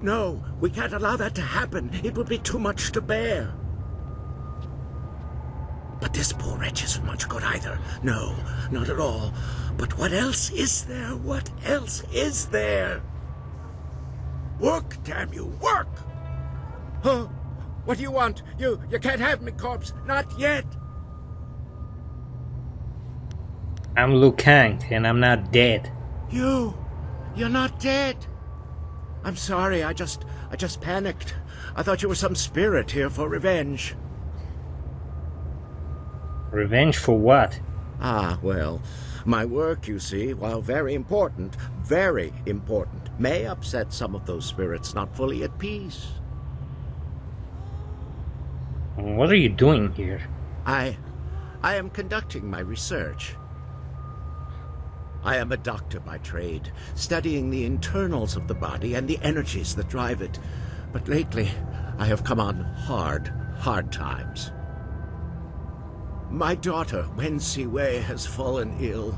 No, we can't allow that to happen. It would be too much to bear. But this poor wretch isn't much good either. No, not at all. But what else is there? What else is there? Work, damn you, work! Huh? What do you want? You can't have me, corpse. Not yet. I'm Liu Kang, and I'm not dead. You're not dead. I'm sorry, I just panicked. I thought you were some spirit here for revenge. Revenge for what? Ah, well, my work, you see, while very important, may upset some of those spirits not fully at peace. What are you doing here? I am conducting my research. I am a doctor by trade, studying the internals of the body and the energies that drive it. But lately, I have come on hard times. My daughter, Wen Siwei, has fallen ill,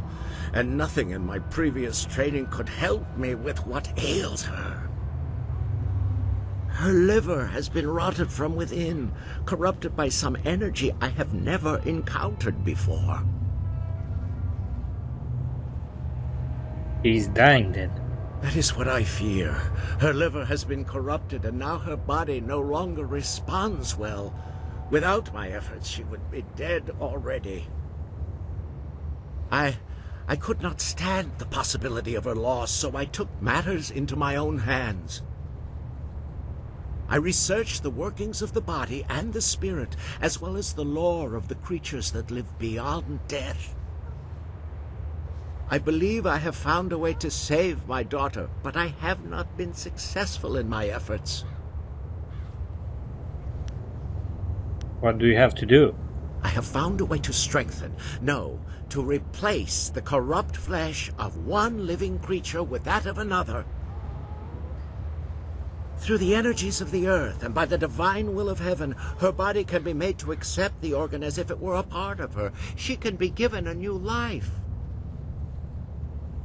and nothing in my previous training could help me with what ails her. Her liver has been rotted from within, corrupted by some energy I have never encountered before. She's dying then. That is what I fear. Her liver has been corrupted, and now her body no longer responds well. Without my efforts, she would be dead already. I could not stand the possibility of her loss, so I took matters into my own hands. I researched the workings of the body and the spirit, as well as the lore of the creatures that live beyond death. I believe I have found a way to save my daughter, but I have not been successful in my efforts. What do you have to do? I have found a way to strengthen, no, to replace the corrupt flesh of one living creature with that of another. Through the energies of the earth and by the divine will of heaven, her body can be made to accept the organ as if it were a part of her. She can be given a new life.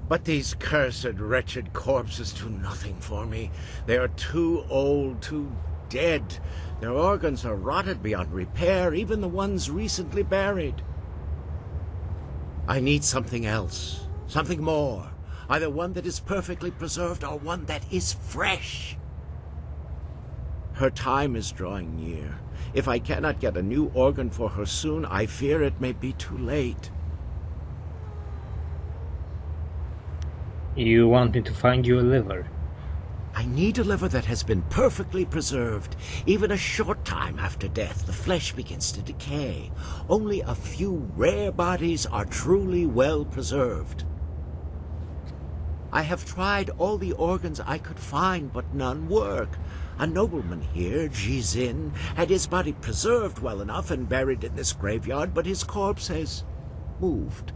But these cursed, wretched corpses do nothing for me. They are too old, too dead. Their organs are rotted beyond repair, even the ones recently buried. I need something else, something more. Either one that is perfectly preserved or one that is fresh. Her time is drawing near. If I cannot get a new organ for her soon, I fear it may be too late. You want me to find you a liver? I need a liver that has been perfectly preserved. Even a short time after death, the flesh begins to decay. Only a few rare bodies are truly well preserved. I have tried all the organs I could find, but none work. A nobleman here, Jizin, had his body preserved well enough and buried in this graveyard, but his corpse has moved.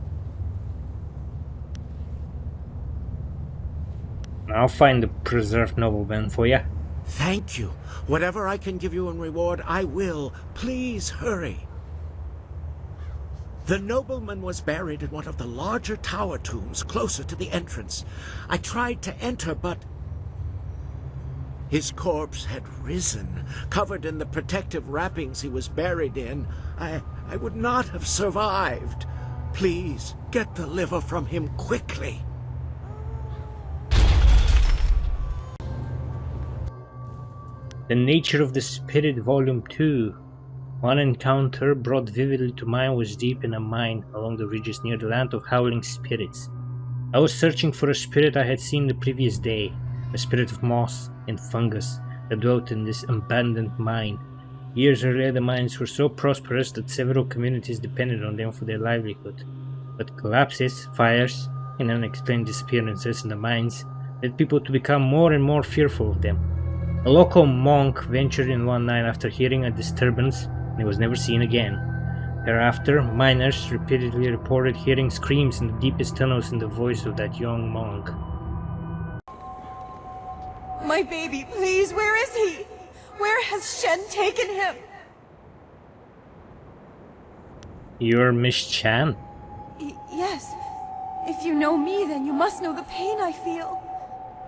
I'll find the preserved nobleman for you. Thank you. Whatever I can give you in reward, I will. Please hurry. The nobleman was buried in one of the larger tower tombs closer to the entrance. I tried to enter, but his corpse had risen, covered in the protective wrappings he was buried in. I would not have survived. Please, get the liver from him quickly. The Nature of the Spirit, Volume 2. One encounter brought vividly to mind was deep in a mine along the ridges near the land of howling spirits. I was searching for a spirit I had seen the previous day, a spirit of moss and fungus that dwelt in this abandoned mine. Years earlier, the mines were so prosperous that several communities depended on them for their livelihood. But collapses, fires, and unexplained disappearances in the mines led people to become more and more fearful of them. A local monk ventured in one night after hearing a disturbance and was never seen again. Thereafter, miners repeatedly reported hearing screams in the deepest tunnels in the voice of that young monk. My baby, please, where is he? Where has Shen taken him? You're Miss Chan? Yes. If you know me, then you must know the pain I feel.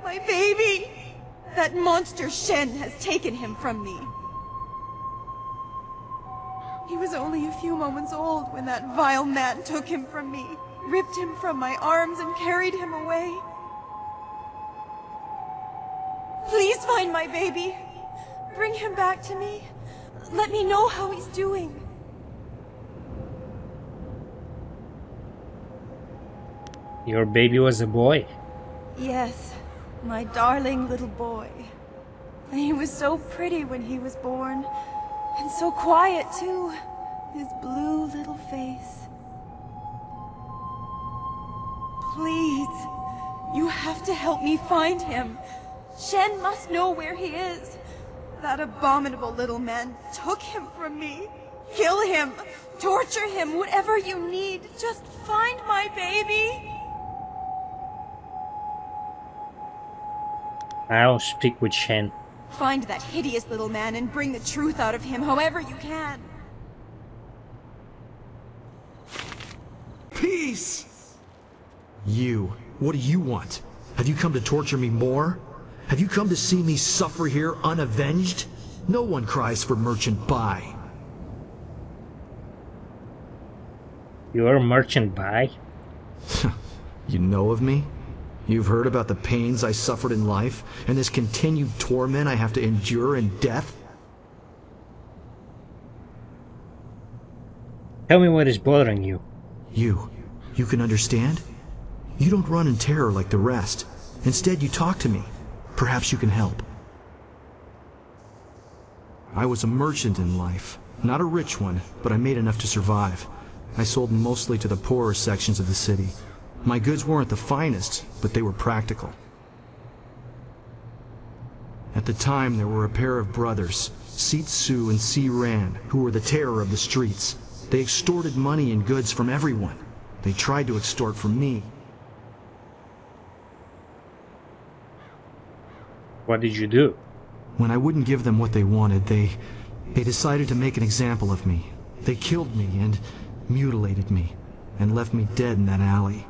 My baby! That monster Shen has taken him from me. He was only a few moments old when that vile man took him from me, ripped him from my arms and carried him away. Please find my baby. Bring him back to me. Let me know how he's doing. Your baby was a boy? Yes, my darling little boy. He was so pretty when he was born. And so quiet, too. His blue little face. Please, you have to help me find him. Shen must know where he is. That abominable little man took him from me. Kill him, torture him, whatever you need. Just find my baby. I'll speak with Shen. Find that hideous little man and bring the truth out of him however you can. Peace! You, what do you want? Have you come to torture me more? Have you come to see me suffer here unavenged? No one cries for Merchant Bai. You're Merchant Bai? You know of me? You've heard about the pains I suffered in life, and this continued torment I have to endure in death? Tell me what is bothering you. You can understand? You don't run in terror like the rest. Instead, you talk to me. Perhaps you can help. I was a merchant in life. Not a rich one, but I made enough to survive. I sold mostly to the poorer sections of the city. My goods weren't the finest, but they were practical. At the time, there were a pair of brothers, Seet Su and Si Ran, who were the terror of the streets. They extorted money and goods from everyone. They tried to extort from me. What did you do? When I wouldn't give them what they wanted, they decided to make an example of me. They killed me and mutilated me, and left me dead in that alley.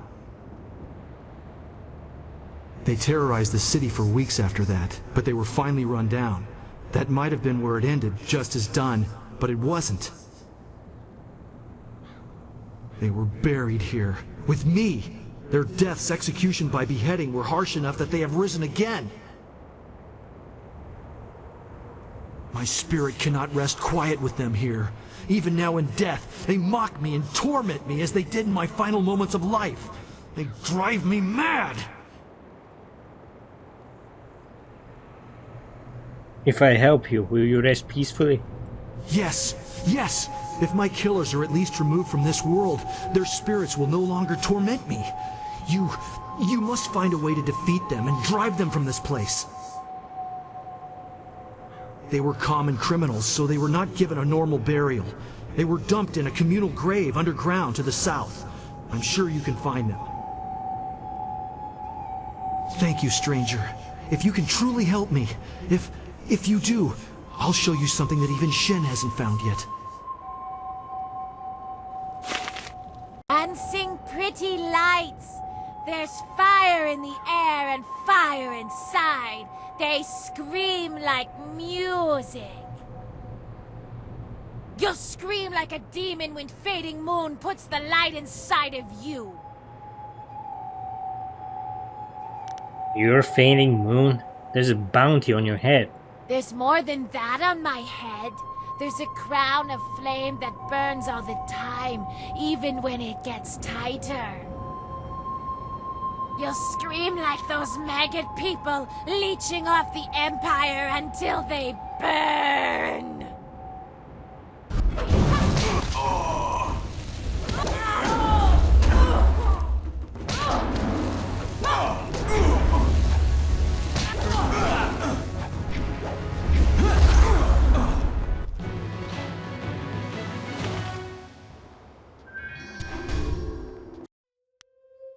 They terrorized the city for weeks after that, but they were finally run down. That might have been where it ended, just as done, but it wasn't. They were buried here, with me. Their deaths, execution by beheading, were harsh enough that they have risen again. My spirit cannot rest quiet with them here. Even now in death, they mock me and torment me as they did in my final moments of life. They drive me mad! If I help you, will you rest peacefully? Yes, yes! If my killers are at least removed from this world, their spirits will no longer torment me. You must find a way to defeat them and drive them from this place. They were common criminals, so they were not given a normal burial. They were dumped in a communal grave underground to the south. I'm sure you can find them. Thank you, stranger. If you can truly help me, if you do, I'll show you something that even Shen hasn't found yet. Dancing pretty lights. There's fire in the air and fire inside. They scream like music. You'll scream like a demon when fading moon puts the light inside of you. You're fainting, Moon. There's a bounty on your head. There's more than that on my head. There's a crown of flame that burns all the time, even when it gets tighter. You'll scream like those maggot people leeching off the Empire until they burn.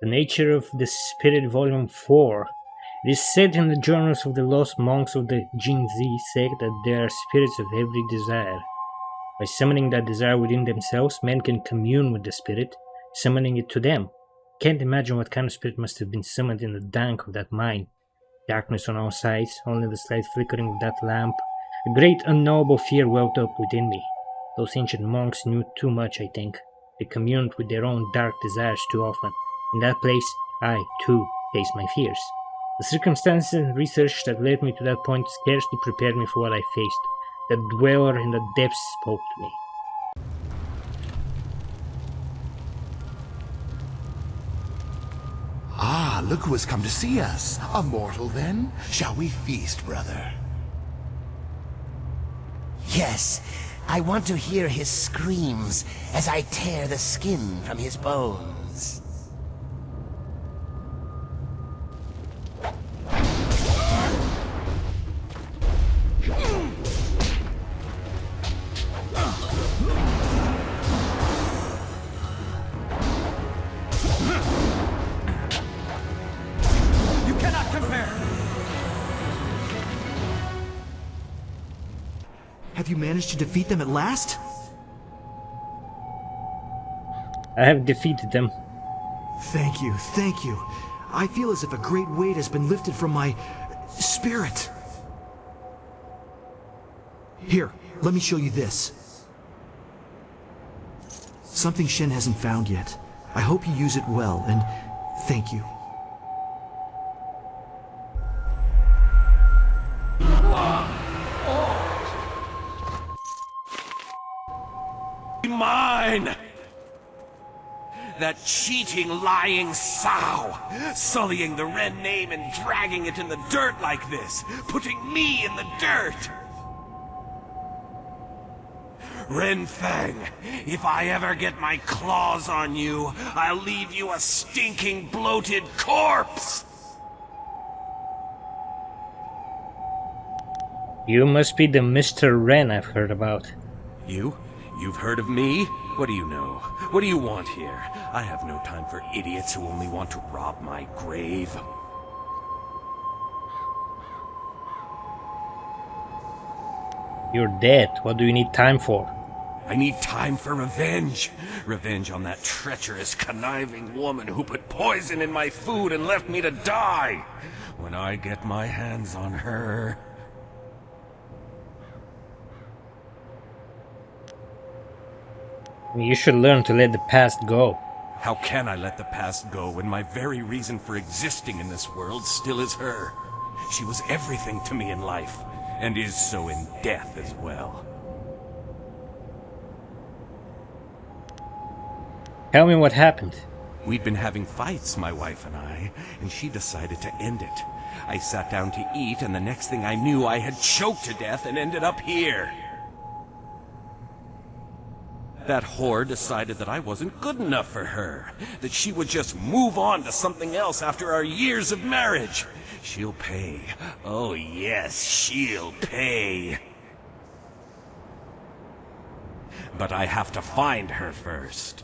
The Nature of the Spirit, Volume 4. It is said in the journals of the lost monks of the Jinzi sect that there are spirits of every desire. By summoning that desire within themselves, men can commune with the spirit, summoning it to them. Can't imagine what kind of spirit must have been summoned in the dank of that mine. Darkness on all sides, only the slight flickering of that lamp. A great unknowable fear welled up within me. Those ancient monks knew too much, I think. They communed with their own dark desires too often. In that place, I, too, faced my fears. The circumstances and research that led me to that point scarcely prepared me for what I faced. The dweller in the depths spoke to me. Ah, look who has come to see us. A mortal, then? Shall we feast, brother? Yes, I want to hear his screams as I tear the skin from his bones. You cannot compare! Have you managed to defeat them at last? I have defeated them. Thank you, thank you. I feel as if a great weight has been lifted from my spirit. Here, let me show you this. Something Shen hasn't found yet. I hope you use it well, and thank you. Mine! That cheating, lying sow, sullying the Ren name and dragging it in the dirt like this, putting me in the dirt! Ren Fang, if I ever get my claws on you, I'll leave you a stinking, bloated corpse! You must be the Mr. Ren I've heard about. You? You've heard of me? What do you know? What do you want here? I have no time for idiots who only want to rob my grave. You're dead. What do you need time for? I need time for revenge. Revenge on that treacherous, conniving woman who put poison in my food and left me to die. When I get my hands on her... You should learn to let the past go. How can I let the past go when my very reason for existing in this world still is her? She was everything to me in life, and is so in death as well. Tell me what happened. We'd been having fights, my wife and I, and she decided to end it. I sat down to eat, and the next thing I knew, I had choked to death and ended up here. That whore decided that I wasn't good enough for her, that she would just move on to something else after our years of marriage. She'll pay. Oh yes, she'll pay. But I have to find her first.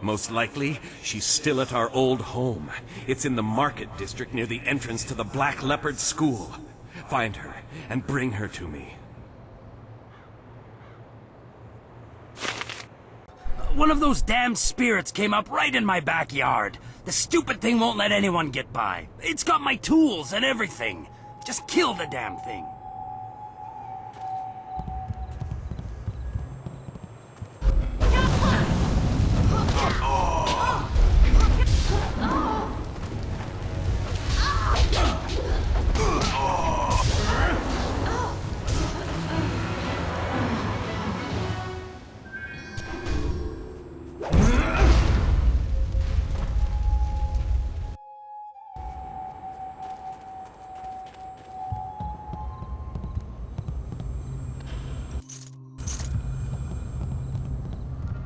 Most likely, she's still at our old home. It's in the market district near the entrance to the Black Leopard School. Find her and bring her to me. One of those damn spirits came up right in my backyard. The stupid thing won't let anyone get by. It's got my tools and everything. Just kill the damn thing.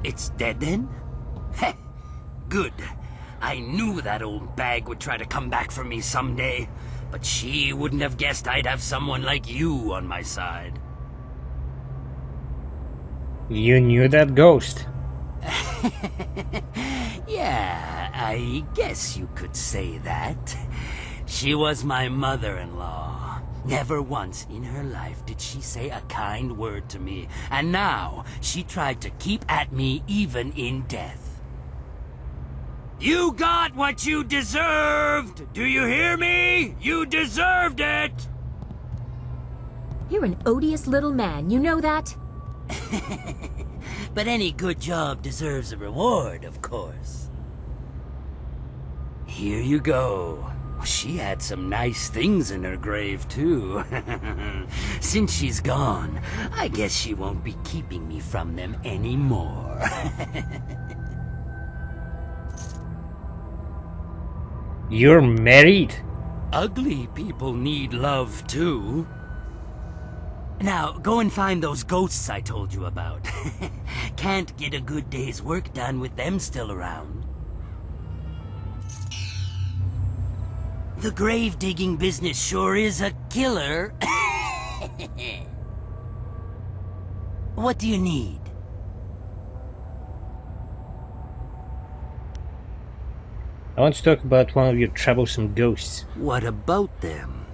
It's dead then? Heh, good. I knew that old bag would try to come back for me someday, but she wouldn't have guessed I'd have someone like you on my side. You knew that ghost. Yeah, I guess you could say that. She was my mother-in-law. Never once in her life did she say a kind word to me, and now she tried to keep at me even in death. You got what you deserved! Do you hear me? You deserved it! You're an odious little man, you know that? But any good job deserves a reward, of course. Here you go. She had some nice things in her grave, too. Since she's gone, I guess she won't be keeping me from them anymore. You're married? Ugly people need love, too. Now, go and find those ghosts I told you about. Can't get a good day's work done with them still around. The grave-digging business sure is a killer. What do you need? I want to talk about one of your troublesome ghosts. What about them?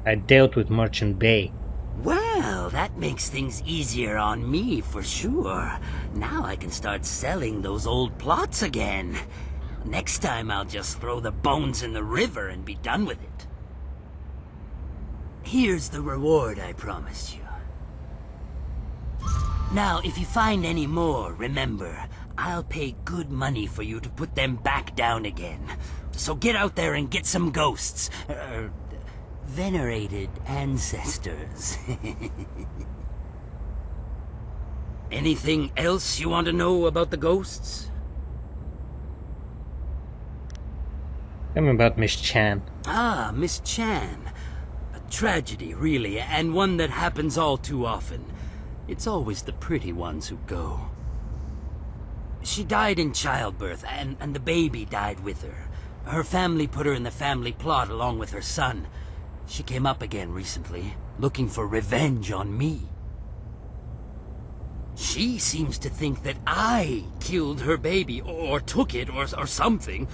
I dealt with Merchant Bay. Well, that makes things easier on me for sure. Now I can start selling those old plots again. Next time I'll just throw the bones in the river and be done with it. Here's the reward I promised you. Now, if you find any more, remember, I'll pay good money for you to put them back down again. So get out there and get some ghosts. Venerated ancestors. Anything else you want to know about the ghosts? Tell me about Miss Chan. Ah, Miss Chan. A tragedy, really, and one that happens all too often. It's always the pretty ones who go. She died in childbirth, and the baby died with her. Her family put her in the family plot along with her son. She came up again recently, looking for revenge on me. She seems to think that I killed her baby, or took it, or something.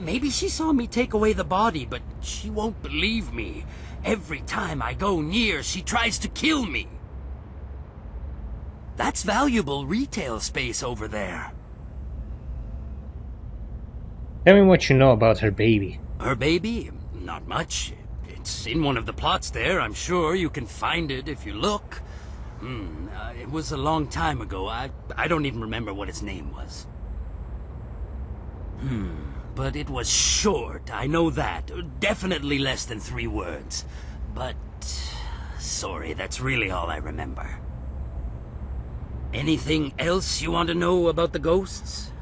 Maybe she saw me take away the body, but she won't believe me. Every time I go near, she tries to kill me. That's valuable retail space over there. Tell me what you know about her baby. Her baby? Not much. It's in one of the plots there. I'm sure you can find it if you look. It was a long time ago. I don't even remember what its name was. But it was short, I know that. Definitely less than 3 words. But... sorry, that's really all I remember. Anything else you want to know about the ghosts?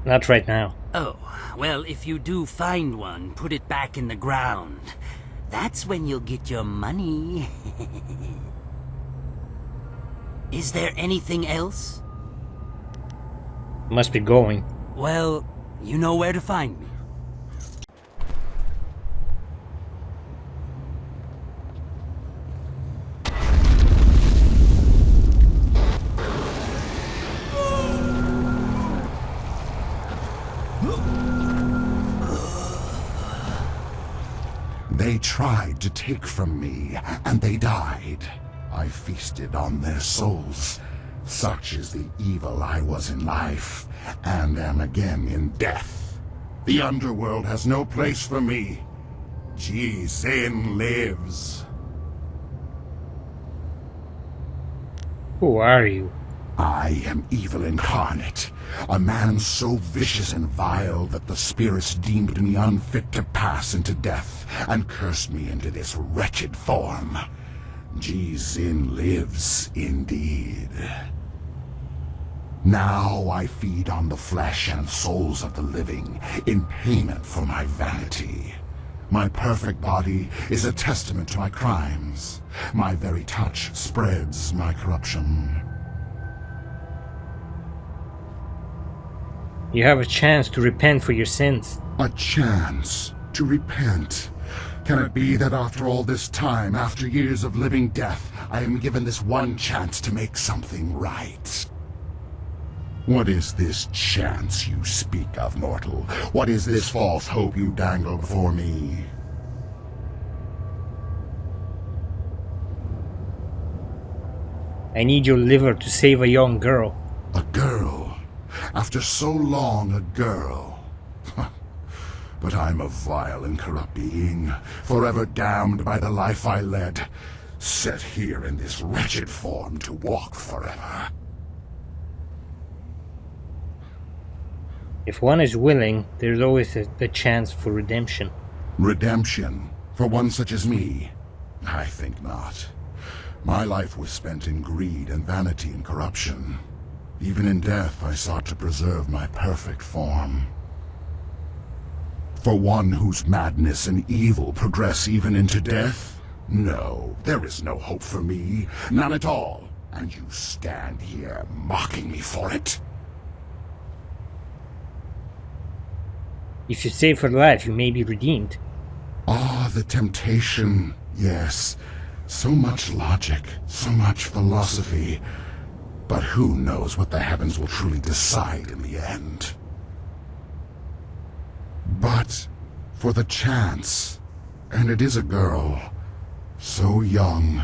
Not right now. Oh, well, if you do find one, put it back in the ground. That's when you'll get your money. Is there anything else? Must be going. Well, you know where to find me. They tried to take from me, and they died. I feasted on their souls. Such is the evil I was in life, and am again in death. The underworld has no place for me. Ji-Sin lives. Who are you? I am evil incarnate, a man so vicious and vile that the spirits deemed me unfit to pass into death, and cursed me into this wretched form. Ji-Sin lives, indeed. Now I feed on the flesh and souls of the living, in payment for my vanity. My perfect body is a testament to my crimes. My very touch spreads my corruption. You have a chance to repent for your sins. A chance to repent? Can it be that after all this time, after years of living death, I am given this one chance to make something right? What is this chance you speak of, mortal? What is this false hope you dangle before me? I need your liver to save a young girl. A girl? After so long, a girl? But I'm a vile and corrupt being, forever damned by the life I led, set here in this wretched form to walk forever. If one is willing, there's always the chance for redemption. Redemption? For one such as me? I think not. My life was spent in greed and vanity and corruption. Even in death, I sought to preserve my perfect form. For one whose madness and evil progress even into death? No, there is no hope for me. None at all. And you stand here mocking me for it? If you save her life, you may be redeemed. Ah, the temptation. Yes. So much logic, so much philosophy. But who knows what the heavens will truly decide in the end? But for the chance, and it is a girl, so young,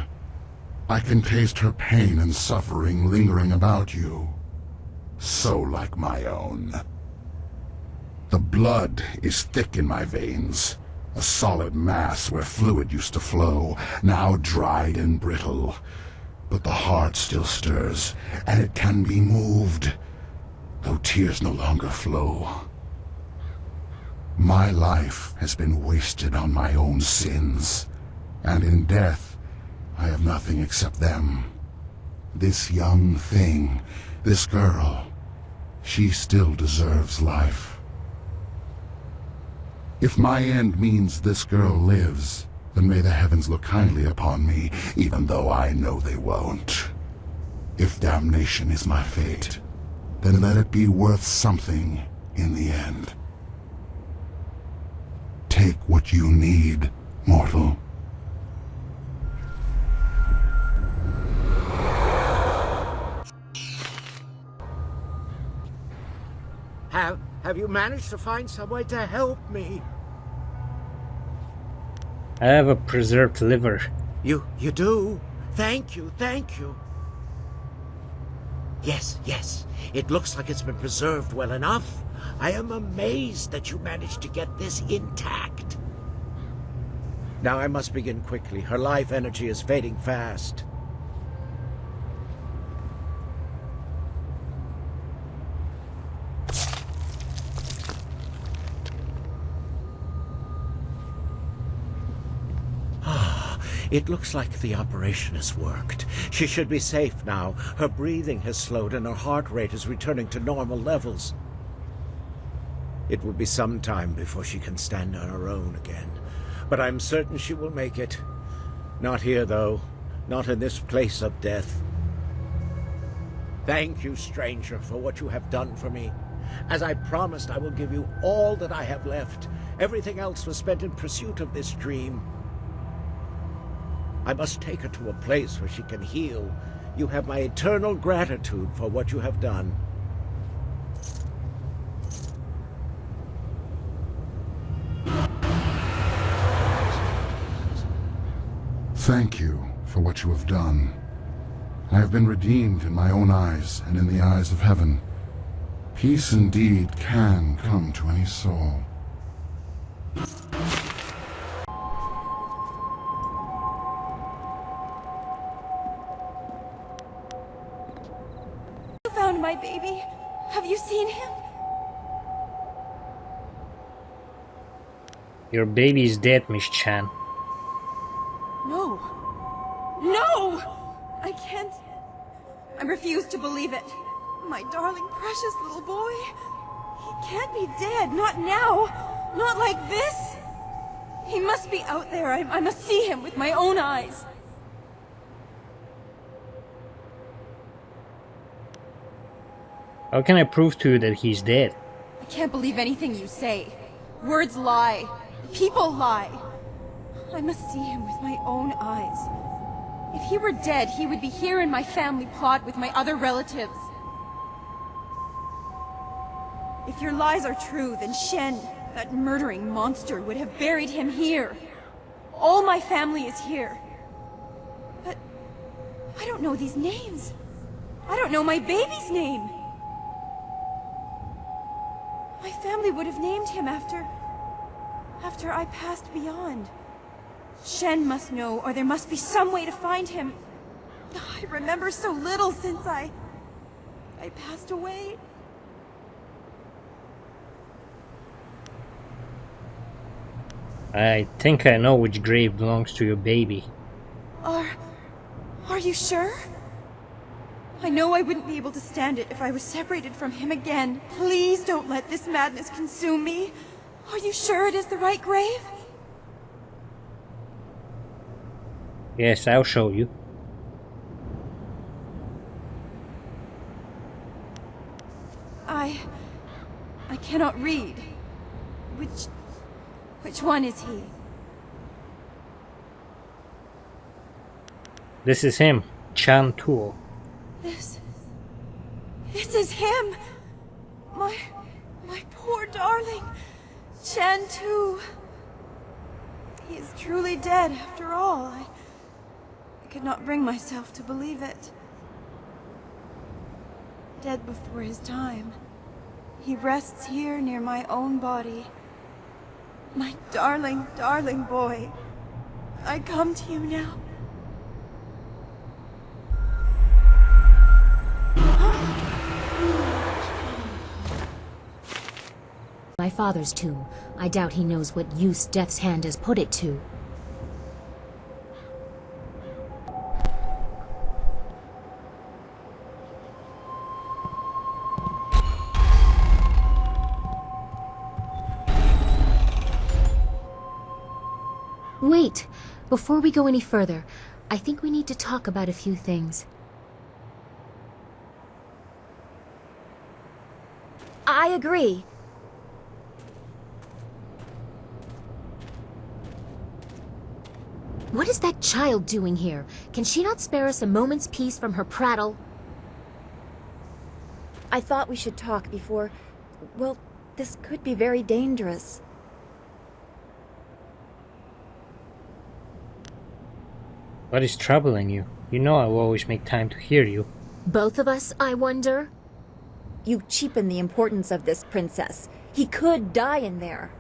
I can taste her pain and suffering lingering about you, so like my own. The blood is thick in my veins, a solid mass where fluid used to flow, now dried and brittle. But the heart still stirs, and it can be moved, though tears no longer flow. My life has been wasted on my own sins, and in death, I have nothing except them. This young thing, this girl, she still deserves life. If my end means this girl lives, then may the heavens look kindly upon me, even though I know they won't. If damnation is my fate, then let it be worth something in the end. Take what you need, mortal. Have you managed to find some way to help me? I have a preserved liver. You do? Thank you. Yes. It looks like it's been preserved well enough. I am amazed that you managed to get this intact. Now I must begin quickly. Her life energy is fading fast. It looks like the operation has worked. She should be safe now. Her breathing has slowed and her heart rate is returning to normal levels. It will be some time before she can stand on her own again. But I'm certain she will make it. Not here, though. Not in this place of death. Thank you, stranger, for what you have done for me. As I promised, I will give you all that I have left. Everything else was spent in pursuit of this dream. I must take her to a place where she can heal. You have my eternal gratitude for what you have done. Thank you for what you have done. I have been redeemed in my own eyes and in the eyes of heaven. Peace indeed can come to any soul. You found my baby. Have you seen him? Your baby is dead, Miss Chan. No! No! I can't. I refuse to believe it. My darling, precious little boy. He can't be dead. Not now. Not like this. He must be out there. I must see him with my own eyes. How can I prove to you that he's dead? I can't believe anything you say. Words lie. People lie. I must see him with my own eyes. If he were dead, he would be here in my family plot with my other relatives. If your lies are true, then Shen, that murdering monster, would have buried him here. All my family is here. But I don't know these names. I don't know my baby's name. My family would have named him after I passed beyond. Shen must know, or there must be some way to find him. I remember so little since I passed away. I think I know which grave belongs to your baby. Are you sure? I know I wouldn't be able to stand it if I was separated from him again. Please don't let this madness consume me. Are you sure it is the right grave? Yes, I'll show you. I cannot read. Which one is he? This is him, Chan Tuo. This is him! My poor darling, Chan Tu. He is truly dead after all. I could not bring myself to believe it. Dead before his time. He rests here near my own body. My darling, darling boy. I come to you now. My father's tomb. I doubt he knows what use Death's Hand has put it to. Wait! Before we go any further, I think we need to talk about a few things. I agree. What is that child doing here? Can she not spare us a moment's peace from her prattle? I thought we should talk before... Well, this could be very dangerous. What is troubling you? You know I will always make time to hear you. Both of us, I wonder? You cheapen the importance of this princess. He could die in there.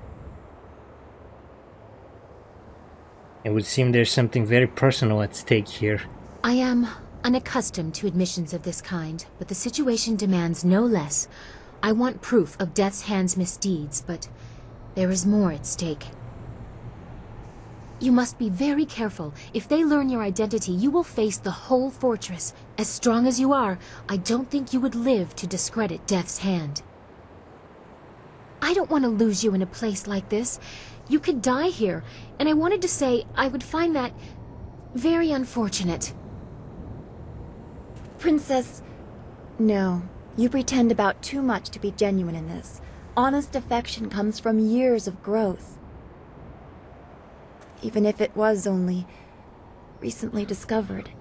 It would seem there's something very personal at stake here. I am unaccustomed to admissions of this kind, but the situation demands no less. I want proof of Death's Hand's misdeeds, but there is more at stake. You must be very careful. If they learn your identity, you will face the whole fortress. As strong as you are, I don't think you would live to discredit Death's Hand. I don't want to lose you in a place like this. You could die here, and I wanted to say I would find that very unfortunate. Princess... No. You pretend about too much to be genuine in this. Honest affection comes from years of growth. Even if it was only recently discovered.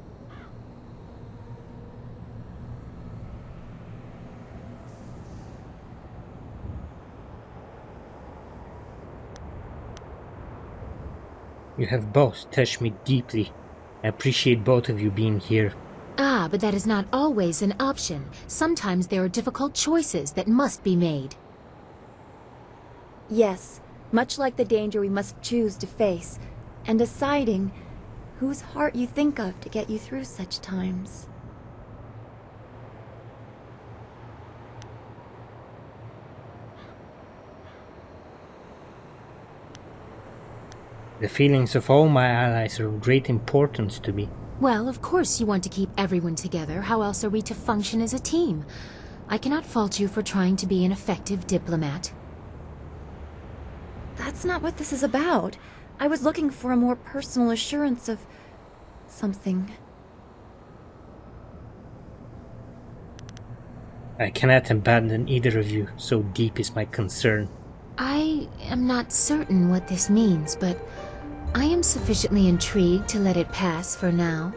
You have both touched me deeply. I appreciate both of you being here. Ah, but that is not always an option. Sometimes there are difficult choices that must be made. Yes, much like the danger we must choose to face, and deciding whose heart you think of to get you through such times. The feelings of all my allies are of great importance to me. Well, of course you want to keep everyone together. How else are we to function as a team? I cannot fault you for trying to be an effective diplomat. That's not what this is about. I was looking for a more personal assurance of... something. I cannot abandon either of you, so deep is my concern. I am not certain what this means, but I am sufficiently intrigued to let it pass for now.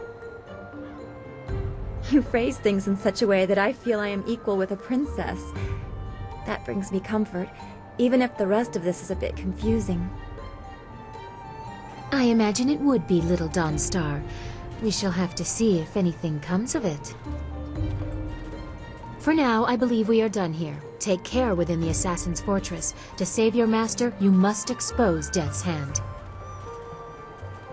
You phrase things in such a way that I feel I am equal with a princess. That brings me comfort, even if the rest of this is a bit confusing. I imagine it would be, little Dawnstar. We shall have to see if anything comes of it. For now, I believe we are done here. Take care within the Assassin's Fortress. To save your master, you must expose Death's Hand.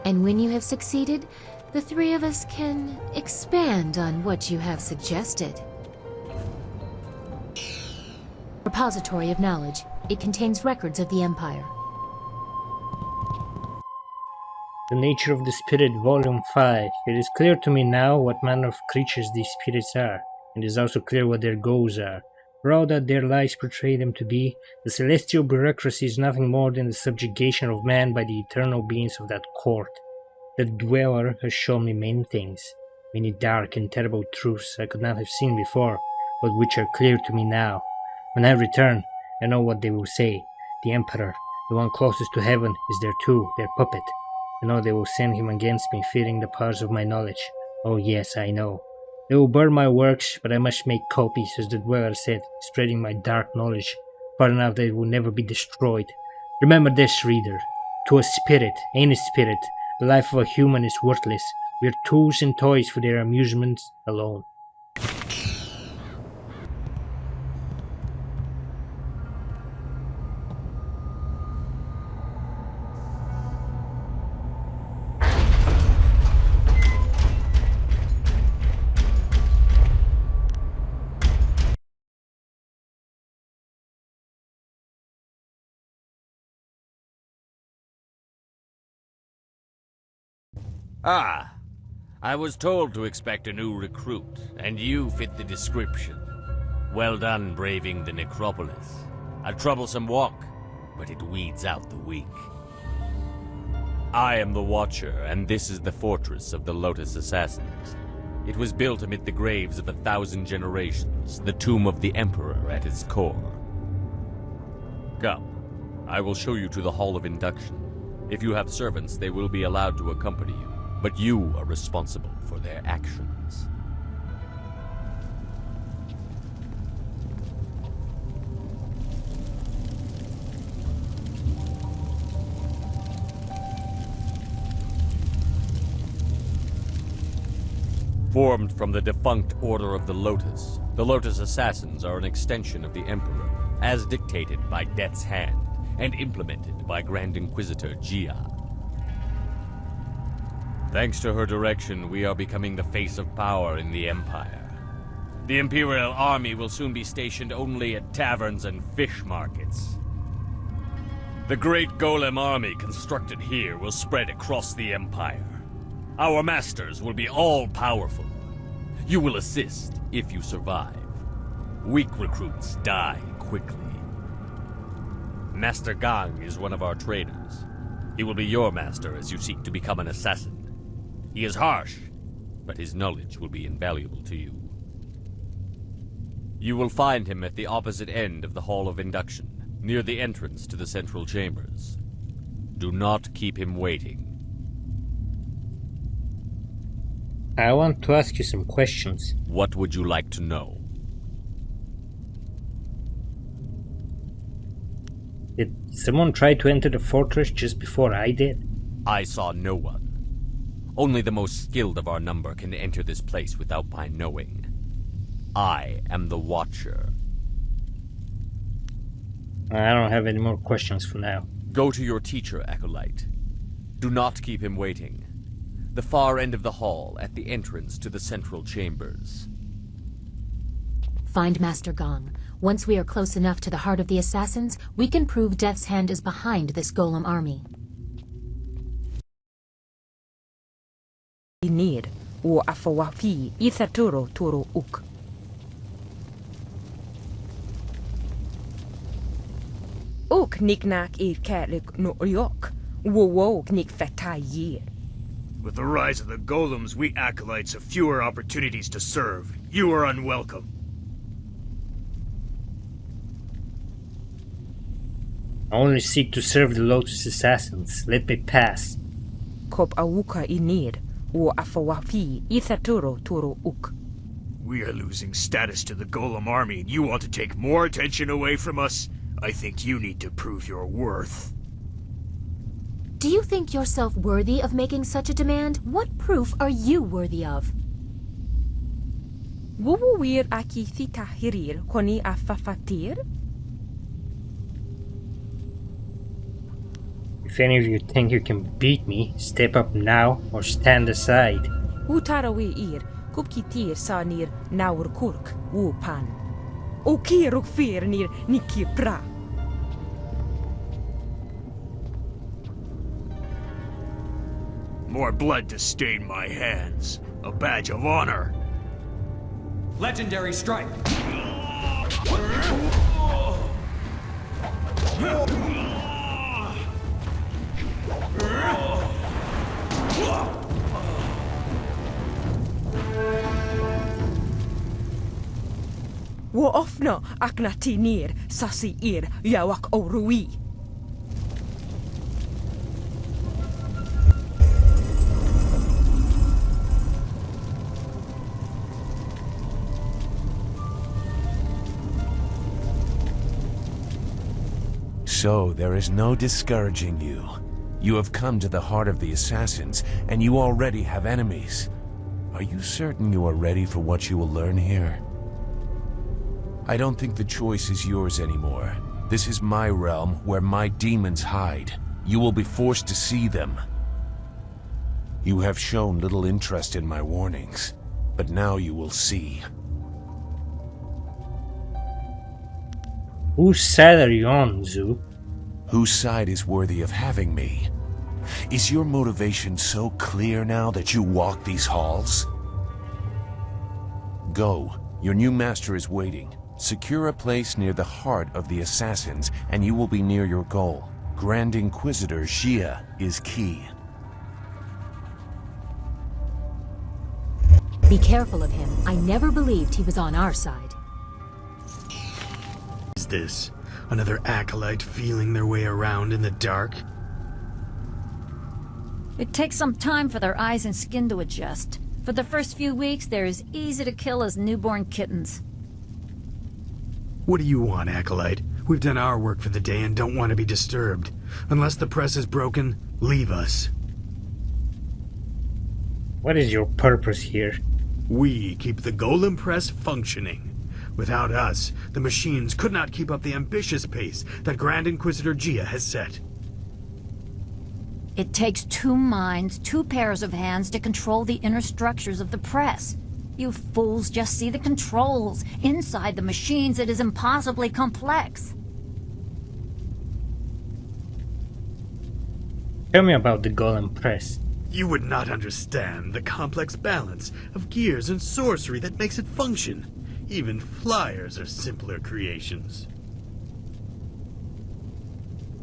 And when you have succeeded, the three of us can expand on what you have suggested. Repository of Knowledge. It contains records of the Empire. The Nature of the Spirit, Volume 5. It is clear to me now what manner of creatures these spirits are, and it is also clear what their goals are. For all that their lives portray them to be, the celestial bureaucracy is nothing more than the subjugation of man by the eternal beings of that court. The Dweller has shown me many things, many dark and terrible truths I could not have seen before, but which are clear to me now. When I return, I know what they will say. The Emperor, the one closest to heaven, is there too, their puppet. I know they will send him against me, fearing the powers of my knowledge. Oh yes, I know. They will burn my works, but I must make copies, as the Dweller said, spreading my dark knowledge, far enough that it will never be destroyed. Remember this, reader. To a spirit, any spirit, the life of a human is worthless. We are tools and toys for their amusements alone. Ah, I was told to expect a new recruit, and you fit the description. Well done braving the Necropolis. A troublesome walk, but it weeds out the weak. I am the Watcher, and this is the fortress of the Lotus Assassins. It was built amid the graves of 1,000 generations, the tomb of the Emperor at its core. Come, I will show you to the Hall of Induction. If you have servants, they will be allowed to accompany you. But you are responsible for their actions. Formed from the defunct Order of the Lotus Assassins are an extension of the Emperor, as dictated by Death's Hand, and implemented by Grand Inquisitor Gia. Thanks to her direction, we are becoming the face of power in the Empire. The Imperial Army will soon be stationed only at taverns and fish markets. The great Golem army constructed here will spread across the Empire. Our masters will be all-powerful. You will assist if you survive. Weak recruits die quickly. Master Gang is one of our trainers. He will be your master as you seek to become an assassin. He is harsh, but his knowledge will be invaluable to you. You will find him at the opposite end of the Hall of Induction, near the entrance to the central chambers. Do not keep him waiting. I want to ask you some questions. What would you like to know? Did someone try to enter the fortress just before I did? I saw no one. Only the most skilled of our number can enter this place without my knowing. I am the Watcher. I don't have any more questions for now. Go to your teacher, Acolyte. Do not keep him waiting. The far end of the hall, at the entrance to the central chambers. Find Master Gong. Once we are close enough to the heart of the Assassins, we can prove Death's Hand is behind this Golem army. Need o afawafi ithaturo toro uk. Uk niknak ir kalik no yok. Wo knik fetai year. With the rise of the golems, we acolytes have fewer opportunities to serve. You are unwelcome. I only seek to serve the Lotus Assassins. Let me pass. Kop awuka inid. We are losing status to the Golem army, and you want to take more attention away from us? I think you need to prove your worth. Do you think yourself worthy of making such a demand? What proof are you worthy of? Wuwuwir aki thitahirir koni afafatir? If any of you think you can beat me, step up now or stand aside. Utarawi ir, kupkitir sa nir naur kurk, wupan. O kiruk fir nir nikir pra. More blood to stain my hands. A badge of honor. Legendary strike. Wo ofno aknati nir sasi ir yawak orui. So, there is no discouraging you. You have come to the heart of the assassins, and you already have enemies. Are you certain you are ready for what you will learn here? I don't think the choice is yours anymore. This is my realm, where my demons hide. You will be forced to see them. You have shown little interest in my warnings, but now you will see. Whose side are you on, Zoo? Whose side is worthy of having me? Is your motivation so clear now that you walk these halls? Go. Your new master is waiting. Secure a place near the heart of the assassins, and you will be near your goal. Grand Inquisitor Xia is key. Be careful of him. I never believed he was on our side. Is this another acolyte feeling their way around in the dark? It takes some time for their eyes and skin to adjust. For the first few weeks, they're as easy to kill as newborn kittens. What do you want, acolyte? We've done our work for the day and don't want to be disturbed. Unless the press is broken, leave us. What is your purpose here? We keep the Golem Press functioning. Without us, the machines could not keep up the ambitious pace that Grand Inquisitor Xia has set. It takes 2 minds, 2 pairs of hands to control the inner structures of the press. You fools just see the controls. Inside the machines, it is impossibly complex. Tell me about the Golem Press. You would not understand the complex balance of gears and sorcery that makes it function. Even flyers are simpler creations.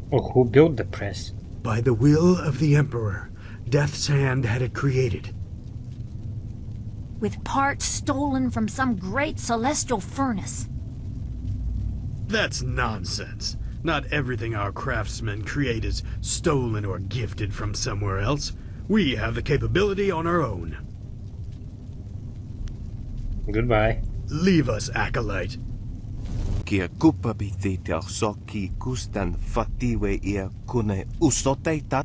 Well, who built the press? By the will of the Emperor, Death's Hand had it created. With parts stolen from some great celestial furnace. That's nonsense. Not everything our craftsmen create is stolen or gifted from somewhere else. We have the capability on our own. Goodbye. Leave us, acolyte. Kia kupa bitita soki kustan fatiwe ia kune usoteita.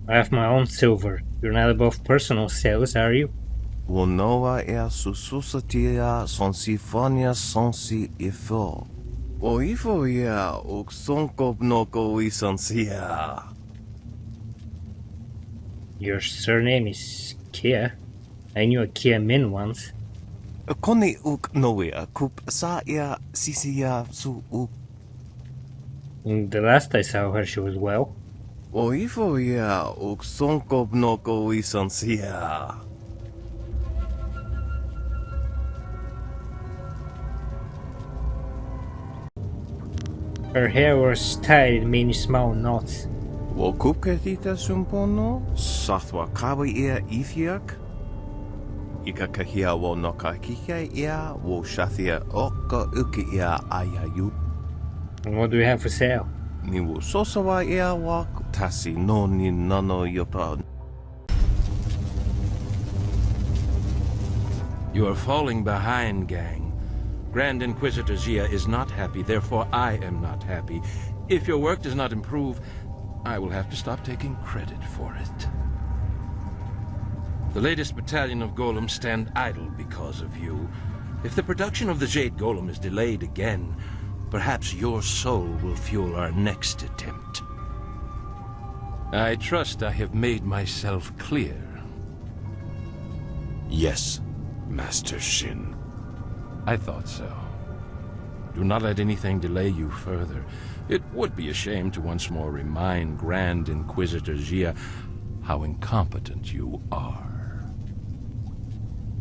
I have my own silver. You're not above personal sales, are you? Wonoa ea sususatia sonsifonia sonsi ifo. O ifo ia uksonko noko isansia. Your surname is Kia. I knew a Kia Min once. Koni uk noia kup sa ia sisia su uk. The last I saw her, she was well. O ifo ia uksonko noko isansia. Her hair was tied in many small knots. Wo kupketita sumpono, sathwa kawi ia ifiak. Ika kahia wo noka kike ia, wo shathia oka uki ia ayayu. And what do we have for sale? Ni wo sosawa ia wa tasi no ni nano yota. You are falling behind, gang. Grand Inquisitor Xia is not happy, therefore I am not happy. If your work does not improve, I will have to stop taking credit for it. The latest battalion of golems stand idle because of you. If the production of the Jade Golem is delayed again, perhaps your soul will fuel our next attempt. I trust I have made myself clear. Yes, Master Shin. I thought so. Do not let anything delay you further. It would be a shame to once more remind Grand Inquisitor Jia how incompetent you are.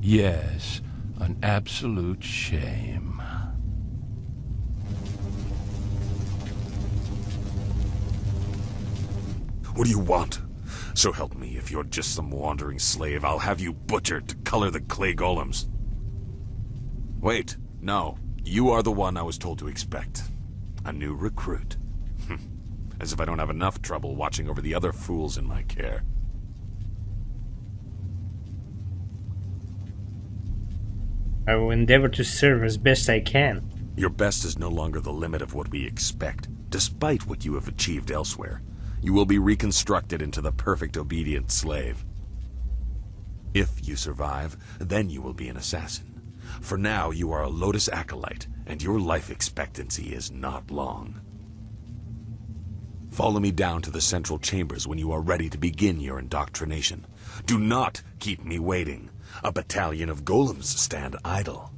Yes, an absolute shame. What do you want? So help me, if you're just some wandering slave, I'll have you butchered to color the clay golems. Wait, no. You are the one I was told to expect. A new recruit. As if I don't have enough trouble watching over the other fools in my care. I will endeavor to serve as best I can. Your best is no longer the limit of what we expect, despite what you have achieved elsewhere. You will be reconstructed into the perfect obedient slave. If you survive, then you will be an assassin. For now, you are a Lotus Acolyte, and your life expectancy is not long. Follow me down to the central chambers when you are ready to begin your indoctrination. Do not keep me waiting. A battalion of golems stand idle.